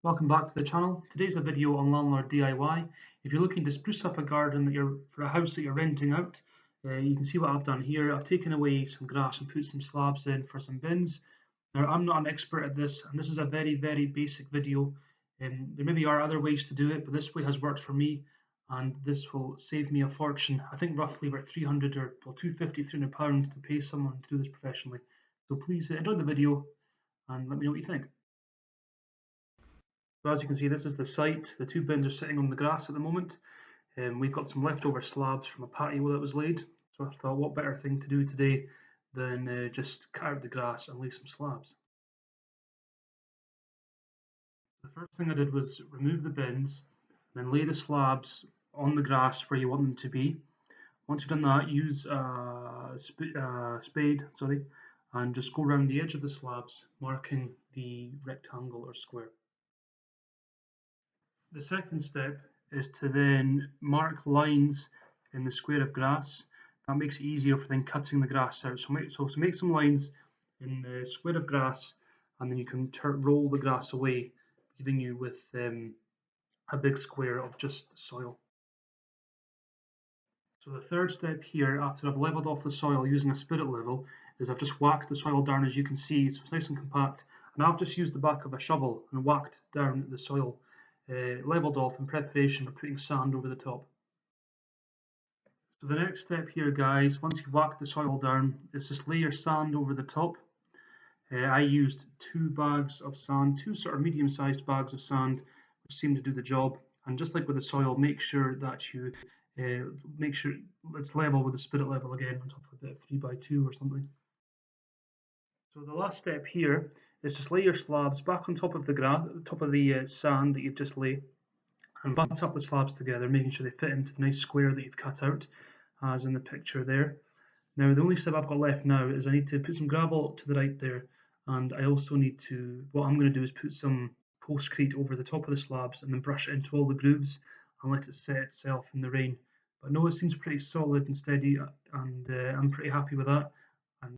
Welcome back to the channel. Today's a video on Landlord DIY. If you're looking to spruce up a garden for a house that you're renting out, you can see what I've done here. I've taken away some grass and put some slabs in for some bins. Now, I'm not an expert at this, and this is a very basic video. There maybe are other ways to do it, but this way has worked for me, and this will save me a fortune. I think roughly about 300 or well, 250, 300 pounds to pay someone to do this professionally. So please enjoy the video and let me know what you think. So as you can see, this is the site. The two bins are sitting on the grass at the moment. We've got some leftover slabs from a patio that was laid. So I thought, what better thing to do today than just cut out the grass and lay some slabs. The first thing I did was remove the bins, and then lay the slabs on the grass where you want them to be. Once you've done that, use a spade, and just go around the edge of the slabs, marking the rectangle or square. The second step is to then mark lines in the square of grass. That makes it easier for then cutting the grass out. So make some lines in the square of grass, and then you can roll the grass away, leaving you with a big square of just soil. So the third step here, after I've leveled off the soil using a spirit level, is I've just whacked the soil down, as you can see, so it's nice and compact. And I've just used the back of a shovel and whacked down the soil, leveled off in preparation for putting sand over the top. So the next step here, guys, once you've whacked the soil down, is just lay your sand over the top. I used 2 bags of sand, 2 sort of medium-sized bags of sand, which seem to do the job. And just like with the soil, make sure that you make sure it's level with the spirit level again on top of a bit of 3x2 or something. So the last step here is just lay your slabs back on top of the sand that you've just laid, and butt up the slabs together, making sure they fit into the nice square that you've cut out, as in the picture there. Now the only step I've got left now is I need to put some gravel to the right there, and I also need to, what I'm going to do is put some postcrete over the top of the slabs and then brush it into all the grooves and let it set itself in the rain. But no, it seems pretty solid and steady, and I'm pretty happy with that.